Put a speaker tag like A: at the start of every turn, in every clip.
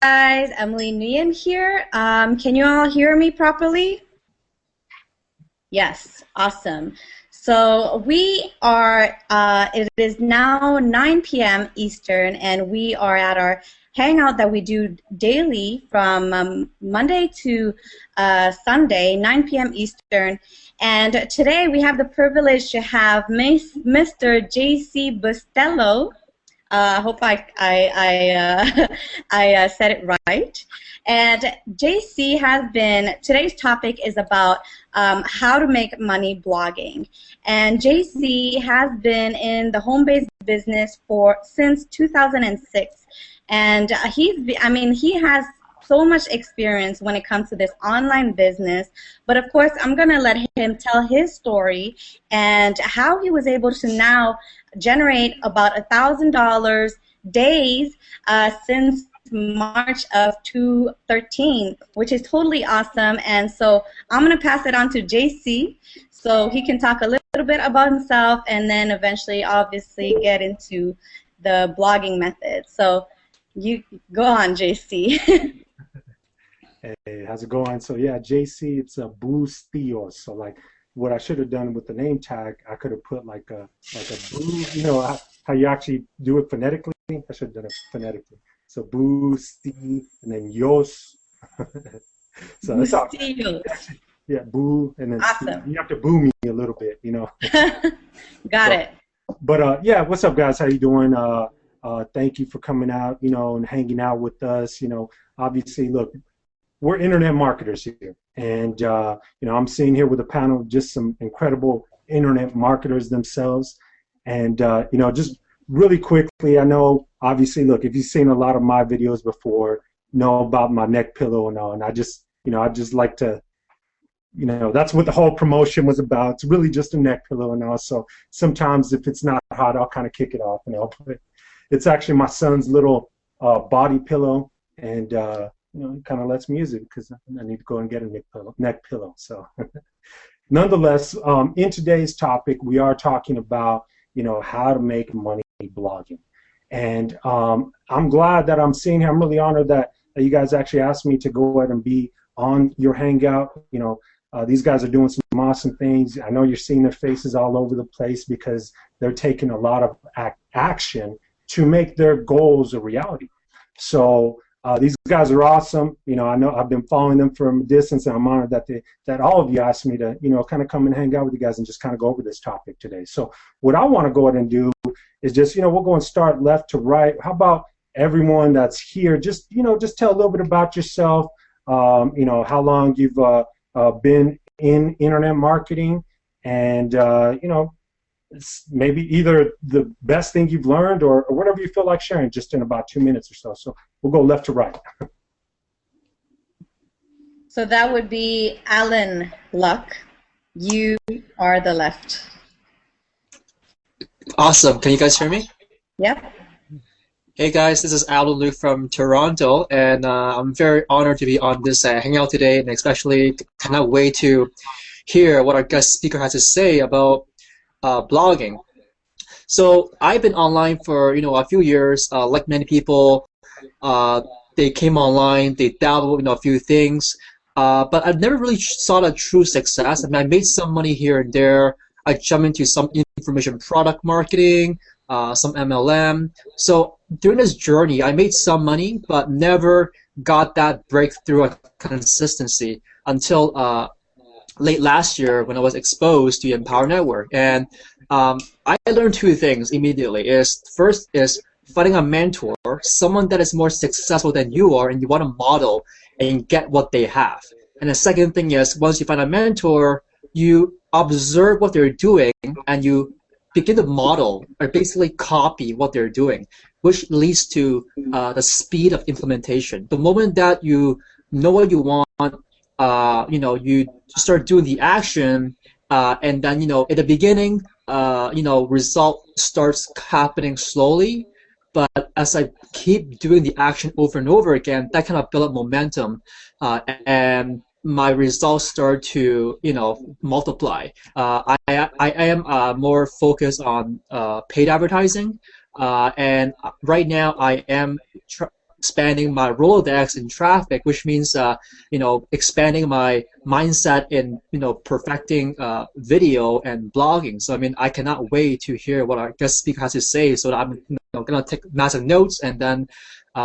A: guys, Emily Nguyen here. Can you all hear me properly? Yes, awesome. So we are, it is now 9 p.m. Eastern, and we are at our hangout that we do daily from Monday to Sunday, 9 p.m. Eastern. And today we have the privilege to have Mr. J.C. Bustillos. I hope I said it right. And JC has been, today's topic is about how to make money blogging. And JC has been in the home-based business since 2006. And he has so much experience when it comes to this online business. But of course, I'm going to let him tell his story and how he was able to now generate about $1,000 days since March of 2013, which is totally awesome. And so I'm going to pass it on to JC so he can talk a little bit about himself and then eventually obviously get into the blogging method. So you go on, JC.
B: Hey, how's it going? So yeah, JC, it's a Bustillos. So like what I should have done with the name tag, I could have put like a boo, how you actually do it phonetically. I should have done it phonetically. So Busti and then Yos. So that's all. Yeah, boo and then
A: awesome.
B: You have to boo me a little bit,
A: Got it.
B: But yeah, what's up, guys? How you doing? Thank you for coming out, and hanging out with us. Obviously, look, we're internet marketers here, and I'm sitting here with a panel of just some incredible internet marketers themselves. And just really quickly, I know, obviously, look, if you've seen a lot of my videos before, know about my neck pillow and all, and I just like to, that's what the whole promotion was about. It's really just a neck pillow and all. So sometimes if it's not hot, I'll kind of kick it off, but it's actually my son's little body pillow, and he kind of lets me use it because I need to go and get a neck pillow. So nonetheless, in today's topic, we are talking about, how to make money blogging. And I'm glad that I'm seeing here. I'm really honored that you guys actually asked me to go ahead and be on your hangout. These guys are doing some awesome things. I know you're seeing their faces all over the place because they're taking a lot of action to make their goals a reality. So these guys are awesome. I know I've been following them from a distance, and I'm honored that all of you asked me to, kind of come and hang out with you guys and just kind of go over this topic today. So what I want to go ahead and do is just, we'll go and start left to right. How about everyone that's here? Just tell a little bit about yourself. How long you've been in internet marketing, and maybe either the best thing you've learned or whatever you feel like sharing, just in about 2 minutes or so. So we'll go left to right.
A: So that would be Alan Luck. You are the left.
C: Awesome. Can you guys hear me?
A: Yep.
C: Hey guys, this is Alan Luke from Toronto, and I'm very honored to be on this hangout today, and especially cannot wait to hear what our guest speaker has to say about blogging. So I've been online for a few years. Like many people, they came online, they dabbled in a few things, but I never really saw a true success. I mean, I made some money here and there. I jumped into some information product marketing, some MLM. So during this journey, I made some money, but never got that breakthrough of consistency until late last year when I was exposed to Empower Network. And I learned two things immediately. First is finding a mentor, someone that is more successful than you are, and you want to model and get what they have. And the second thing is, once you find a mentor, you observe what they're doing and you begin to model or basically copy what they're doing, which leads to the speed of implementation. The moment that you know what you want, you start doing the action, and then at the beginning, result starts happening slowly. But as I keep doing the action over and over again, that kind of build up momentum, and my results start to multiply. I am more focused on paid advertising, and right now I am expanding my Rolodex in traffic, which means expanding my mindset in perfecting video and blogging. So I mean, I cannot wait to hear what our guest speaker has to say, so that I'm gonna take massive notes, and then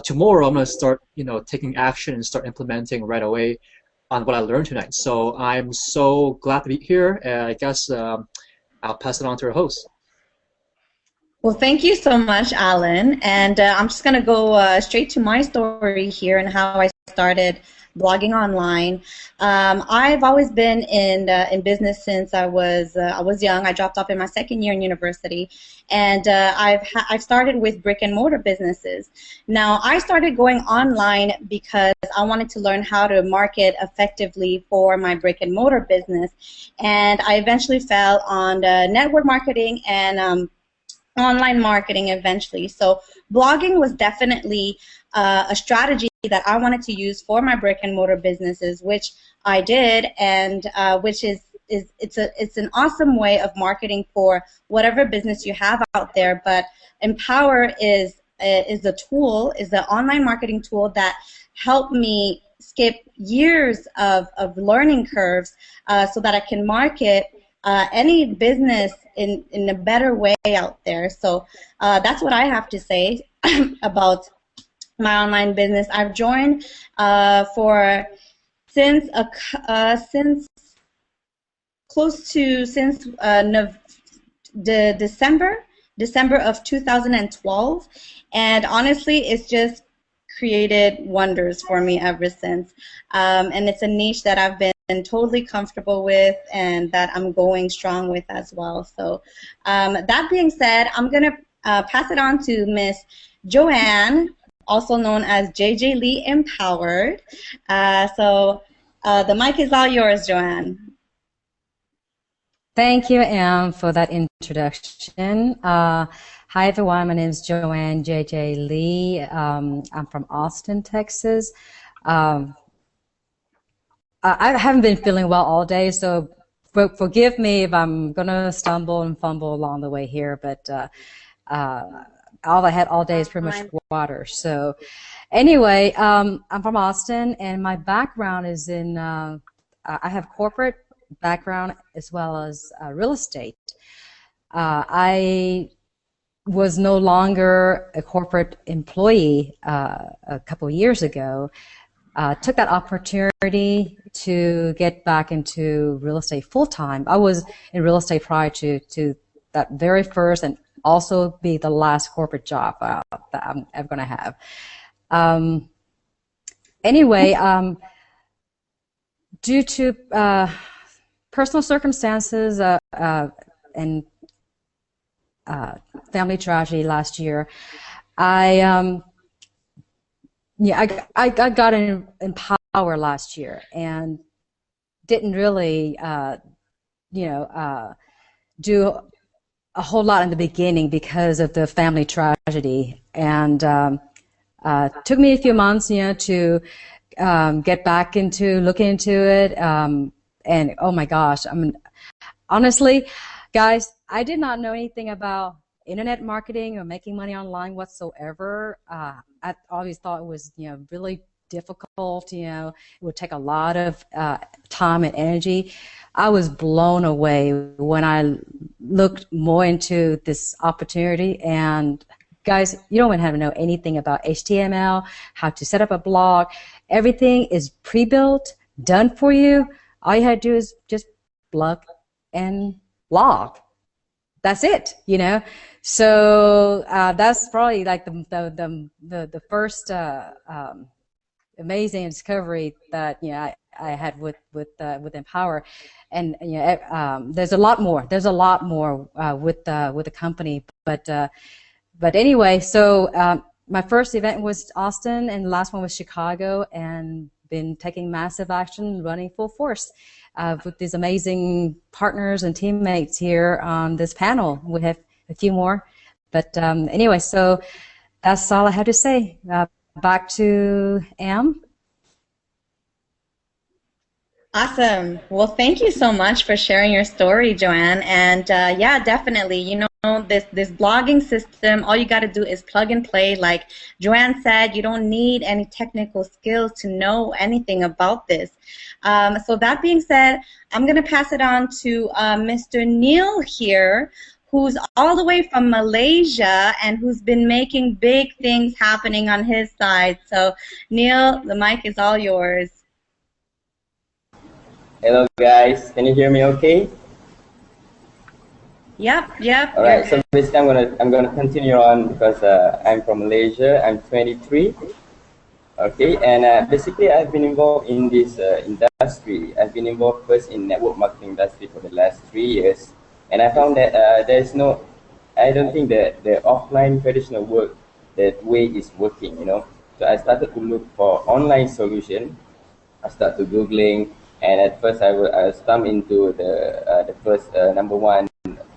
C: tomorrow I'm gonna start taking action and start implementing right away on what I learned tonight. So I'm so glad to be here, and I guess I'll pass it on to our host.
A: Well, thank you so much, Alan. And I'm just going to go straight to my story here and how I started blogging online. I've always been in business since I was young. I dropped off in my second year in university, and I've started with brick and mortar businesses. Now, I started going online because I wanted to learn how to market effectively for my brick and mortar business, and I eventually fell on network marketing and online marketing eventually. So blogging was definitely a strategy that I wanted to use for my brick and mortar businesses, which I did, and which is it's an awesome way of marketing for whatever business you have out there. But Empower is a tool, is an online marketing tool that helped me skip years of learning curves so that I can market any business in a better way out there. So that's what I have to say about my online business. I've joined since December of 2012, and honestly, it's just created wonders for me ever since. And it's a niche that I've been totally comfortable with and that I'm going strong with as well. So that being said, I'm going to pass it on to Miss Joanne, also known as JJ Lee Empowered. So the mic is all yours, Joanne.
D: Thank you, Em, for that introduction. Hi, everyone. My name is Joanne JJ Lee. I'm from Austin, Texas. I haven't been feeling well all day, so forgive me if I'm going to stumble and fumble along the way here, but all I had all day is pretty much water. So anyway, I'm from Austin, and my background is in, I have corporate background as well as real estate. I was no longer a corporate employee a couple of years ago. Took that opportunity to get back into real estate full-time. I was in real estate prior to that very first and also be the last corporate job that I'm ever going to have. Anyway, due to personal circumstances and family tragedy last year, I got in Empower last year and didn't really, do a whole lot in the beginning because of the family tragedy, and took me a few months, to get back into looking into it, and oh my gosh, I mean, honestly, guys, I did not know anything about internet marketing or making money online whatsoever. I always thought it was, really difficult. It would take a lot of time and energy. I was blown away when I looked more into this opportunity. And guys, you don't even have to know anything about HTML, how to set up a blog. Everything is pre-built, done for you. All you have to do is just plug and blog. That's it, So that's probably like the first amazing discovery that I had with Empower, and there's a lot more. There's a lot more with the company, but anyway, so my first event was Austin, and the last one was Chicago, and been taking massive action, running full force. With these amazing partners and teammates here on this panel. We have a few more. But anyway, so that's all I have to say. Back to Am.
A: Awesome. Well, thank you so much for sharing your story, Joanne. And yeah, definitely, this blogging system, all you got to do is plug and play. Like Joanne said, you don't need any technical skills to know anything about this. So that being said, I'm going to pass it on to Mr. Neil here, who's all the way from Malaysia and who's been making big things happening on his side. So Neil, the mic is all yours.
E: Hello guys, can you hear me okay?
A: Yep.
E: All right, so basically I'm gonna continue on because I'm from Malaysia. I'm 23. Okay, and basically I've been involved in this industry. I've been involved first in network marketing industry for the last 3 years, and I found that I don't think that the offline traditional work that way is working. So I started to look for online solution. I started googling, and at first I stumbled into the first number one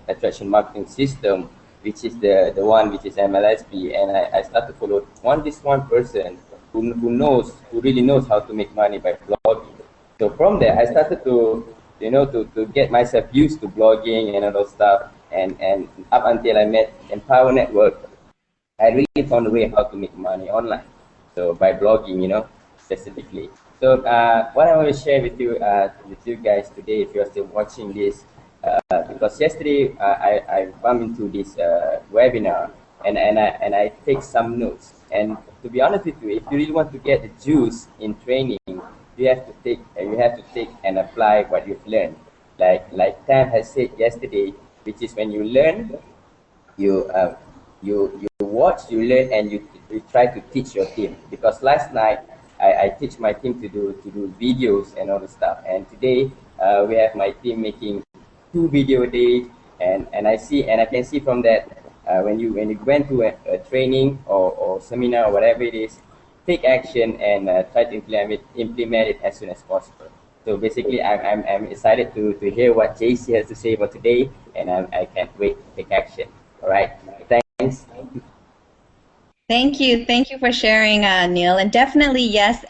E: attraction marketing system, which is the one which is MLSP, and I start to follow this one person who really knows how to make money by blogging. So from there I started to to get myself used to blogging and all those stuff, and up until I met Empower Network, I really found a way how to make money online. So by blogging, specifically. So what I want to share with you guys today, if you're still watching this, because yesterday I bumped into this webinar, and I take some notes. And to be honest with you, if you really want to get the juice in training, you have to take and apply what you've learned. Like Tam has said yesterday, which is when you learn, you watch, you learn, and you try to teach your team. Because last night I teach my team to do videos and all the stuff, and today we have my team making 2 video a day, and I can see from that when you went to a training or seminar or whatever it is, take action and try to implement it as soon as possible. So basically, I'm excited to hear what JC has to say about today, and I can't wait to take action. All right, thanks.
A: Thank you for sharing, Neil. And definitely, yes,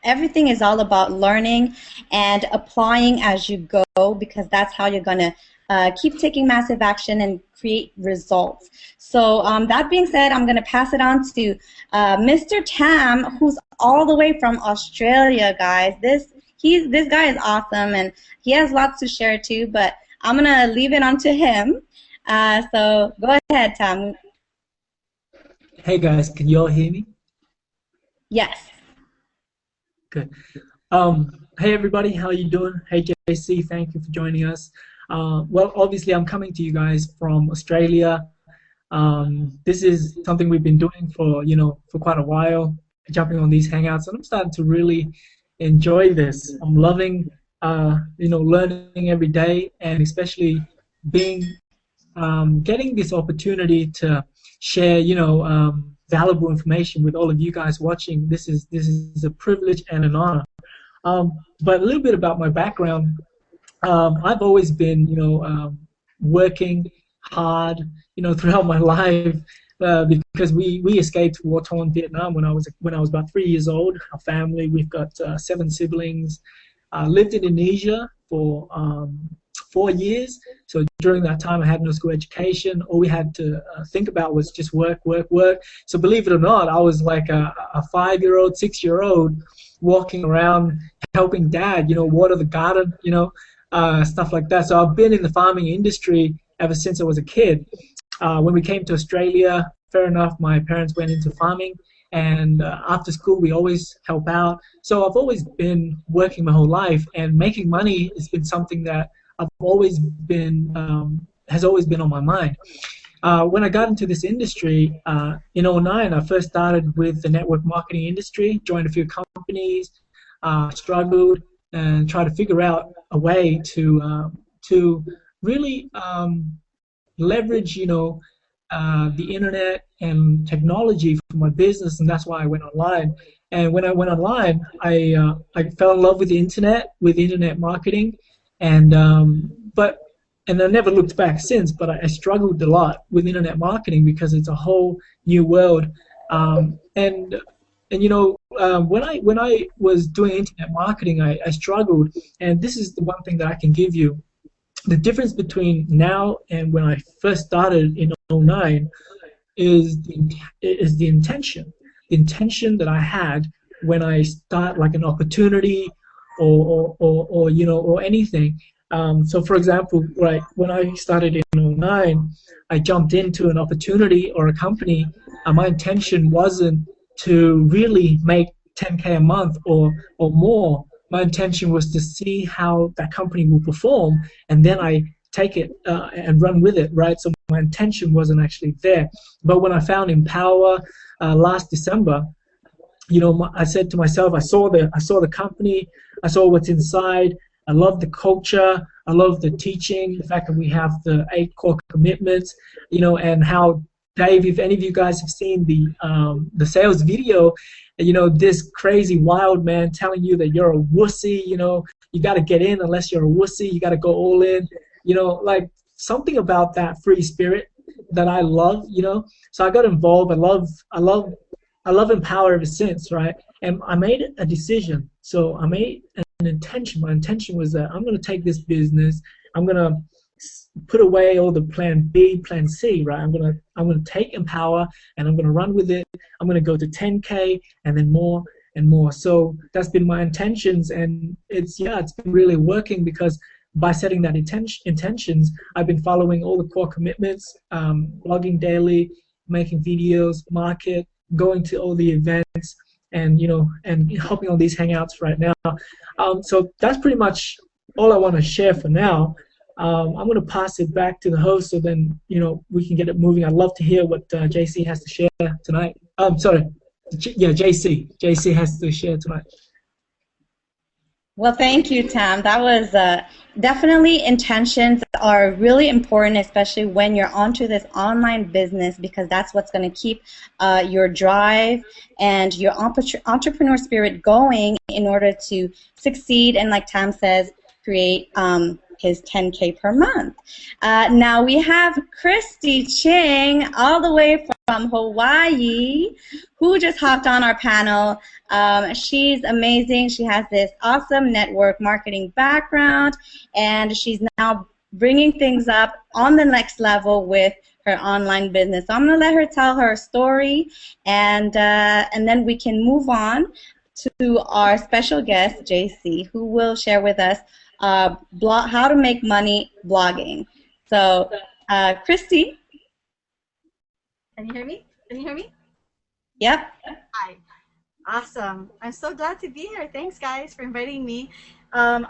A: everything is all about learning and applying as you go, because that's how you're going to keep taking massive action and create results. So that being said, I'm going to pass it on to Mr. Tam, who's all the way from Australia, guys. This guy is awesome, and he has lots to share too, but I'm going to leave it on to him. So go ahead, Tam.
F: Hey guys, can you all hear me?
A: Yes.
F: Good. Hey everybody, how you doing? Hey JC, thank you for joining us. Well, obviously I'm coming to you guys from Australia. This is something we've been doing for quite a while, jumping on these hangouts, and I'm starting to really enjoy this. I'm loving learning every day, and especially getting this opportunity to share valuable information with all of you guys watching. This is a privilege and an honor. But a little bit about my background. I've always been working hard throughout my life, because we escaped war-torn Vietnam when I was about 3 years old. Our family, we've got 7 siblings. Lived in Indonesia for 4 years. So during that time, I had no school education. All we had to think about was just work. So believe it or not, I was like a 5-year-old, 6-year-old walking around helping dad, water the garden, stuff like that. So I've been in the farming industry ever since I was a kid. When we came to Australia, fair enough, my parents went into farming, and after school we always help out. So I've always been working my whole life, and making money has been something that I've always been has always been on my mind. When I got into this industry in 2009, I first started with the network marketing industry, joined a few companies, struggled, and tried to figure out a way to really leverage the internet and technology for my business, and that's why I went online. And when I went online, I fell in love with the internet, with internet marketing, and I never looked back since. But I struggled a lot with internet marketing because it's a whole new world. When I was doing internet marketing, I struggled, and this is the one thing that I can give you the difference between now and when I first started in '09 is the intention. The intention that I had when I start like an opportunity or you know, or anything. So for example, right, when I started in '09, I jumped into an opportunity or a company. My intention wasn't to really make 10K a month or more. My intention was to see how that company will perform, and then I take it and run with it, right? So my intention wasn't actually there. But when I found Empower last December, you know, I said to myself, I saw the company, I saw what's inside. I love the culture. I love the teaching, the fact that we have the 8 core commitments, you know, and how, Dave, if any of you guys have seen the sales video, you know, this crazy wild man telling you that you're a wussy, you know, you got to get in unless you're a wussy, you got to go all in, you know, like something about that free spirit that I love, you know. So I got involved. I love Empower ever since, right? And I made a decision. So I made an intention. My intention was that I'm going to take this business. I'm going to put away all the plan B, plan C, right? I'm going to take Empower and I'm going to run with it. I'm going to go to 10K and then more and more. So that's been my intentions, and it's been really working because by setting that intentions, I've been following all the core commitments, blogging daily, making videos, market, going to all the events, and you know, and helping on these hangouts right now. So that's pretty much all I want to share for now. I'm going to pass it back to the host, so then you know we can get it moving. I'd love to hear what JC has to share tonight. JC. JC has to share tonight.
A: Well, thank you, Tam. That was definitely, intentions are really important, especially when you're onto this online business, because that's what's going to keep your drive and your entrepreneur spirit going in order to succeed and, like Tam says, create his 10K per month. Now we have Christy Ching all the way from Hawaii, who just hopped on our panel. She's amazing. She has this awesome network marketing background, and she's now bringing things up on the next level with her online business. So I'm going to let her tell her story, and then we can move on to our special guest, JC, who will share with us how to make money blogging. So, Christy.
G: Can you hear me? Can you hear me?
A: Yep.
G: Hi. Awesome. I'm so glad to be here. Thanks, guys, for inviting me. Gosh,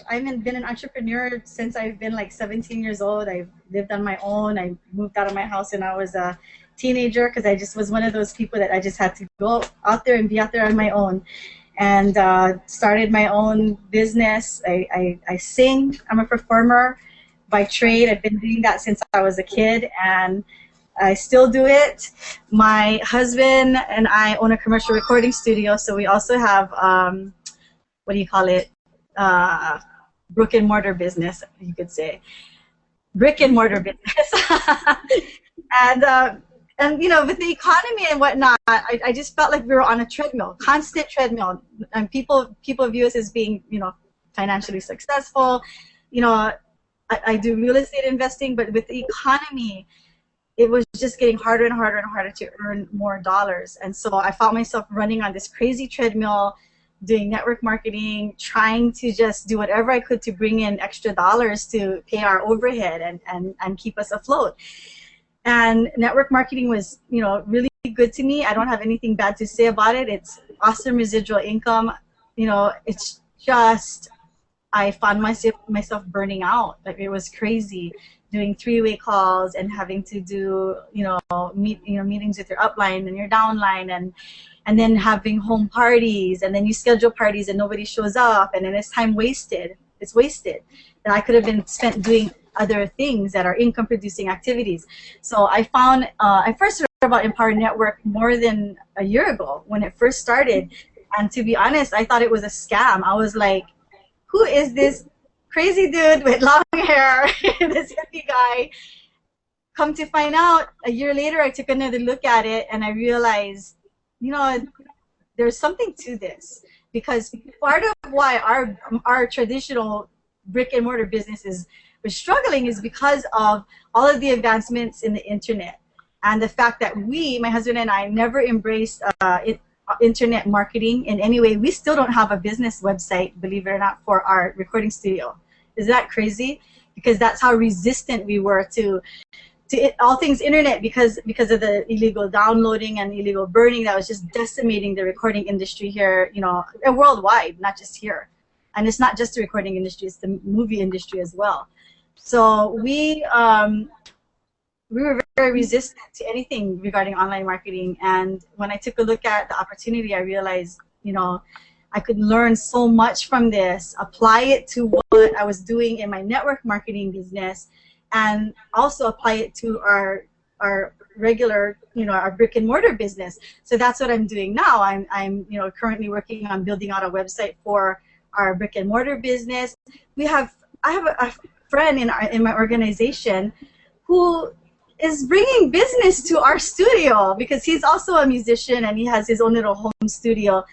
G: I've been an entrepreneur since I've been like 17 years old. I've lived on my own. I moved out of my house when I was a teenager because I just was one of those people that I just had to go out there and be out there on my own. And started my own business. I sing. I'm a performer by trade. I've been doing that since I was a kid, and I still do it. My husband and I own a commercial recording studio, so we also have, what do you call it, brick and mortar business, you could say. Brick and mortar business. And you know, with the economy and whatnot, I just felt like we were on a treadmill, constant treadmill. And people view us as being, you know, financially successful. You know, I do real estate investing, but with the economy, it was just getting harder and harder and harder to earn more dollars. And so I found myself running on this crazy treadmill, doing network marketing, trying to just do whatever I could to bring in extra dollars to pay our overhead and keep us afloat. And network marketing was, you know, really good to me. I don't have anything bad to say about it. It's awesome residual income. You know, it's just, I found myself burning out. Like, it was crazy doing three-way calls and having to do, meetings with your upline and your downline, and then having home parties, and then you schedule parties and nobody shows up, and then it's time wasted. It's wasted. And I could have been spent doing other things that are income-producing activities. So I found, I first heard about Empower Network more than a year ago when it first started. And to be honest, I thought it was a scam. I was like, who is this crazy dude with long hair, this hippie guy? Come to find out, a year later, I took another look at it and I realized, you know, there's something to this. Because part of why our traditional brick and mortar business was struggling is because of all of the advancements in the internet and the fact that my husband and I, never embraced internet marketing in any way. We still don't have a business website, believe it or not, for our recording studio. Is that crazy? Because that's how resistant we were to all things internet because of the illegal downloading and illegal burning that was just decimating the recording industry here, worldwide, not just here. And it's not just the recording industry, it's the movie industry as well. So we were very resistant to anything regarding online marketing. And when I took a look at the opportunity, I realized, I could learn so much from this, apply it to what I was doing in my network marketing business, and also apply it to our regular, our brick and mortar business. So that's what I'm doing now. I'm currently working on building out a website for our brick and mortar business. I have a friend in my organization who is bringing business to our studio because he's also a musician and he has his own little home studio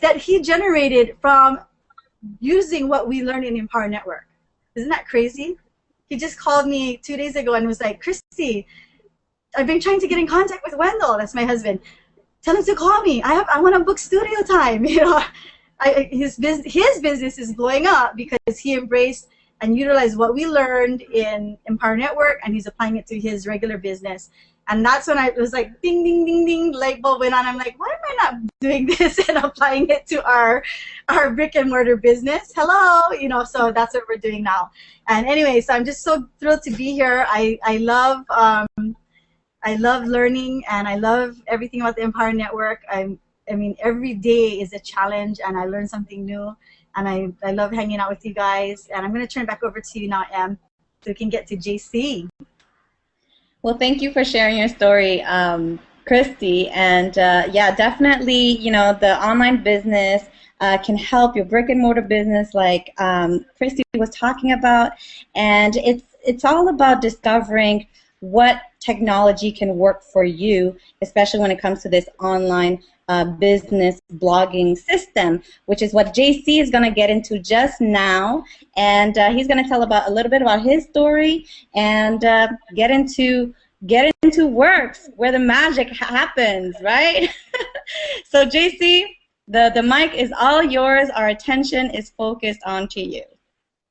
G: that he generated from using what we learned in Empower Network. Isn't that crazy? He just called me 2 days ago and was like, Christy, I've been trying to get in contact with Wendell, that's my husband. Tell him to call me. I want to book studio time. His business is blowing up because he embraced and utilized what we learned in Empower Network, and he's applying it to his regular business. And that's when I was like, ding, ding, ding, ding, light bulb went on. I'm like, why am I not doing this and applying it to our brick and mortar business? Hello, so that's what we're doing now. And anyway, so I'm just so thrilled to be here. I love learning, and I love everything about the Empower Network. I mean, every day is a challenge, and I learn something new. And I love hanging out with you guys. And I'm going to turn it back over to you now, Em, so we can get to JC.
A: Well, thank you for sharing your story, Christy. And yeah, definitely, the online business can help your brick and mortar business, like Christy was talking about. And it's all about discovering what technology can work for you, especially when it comes to this online business blogging system, which is what JC is going to get into just now. And he's going to tell a little bit about his story and get into works where the magic happens, right? So JC, the mic is all yours. Our attention is focused onto you.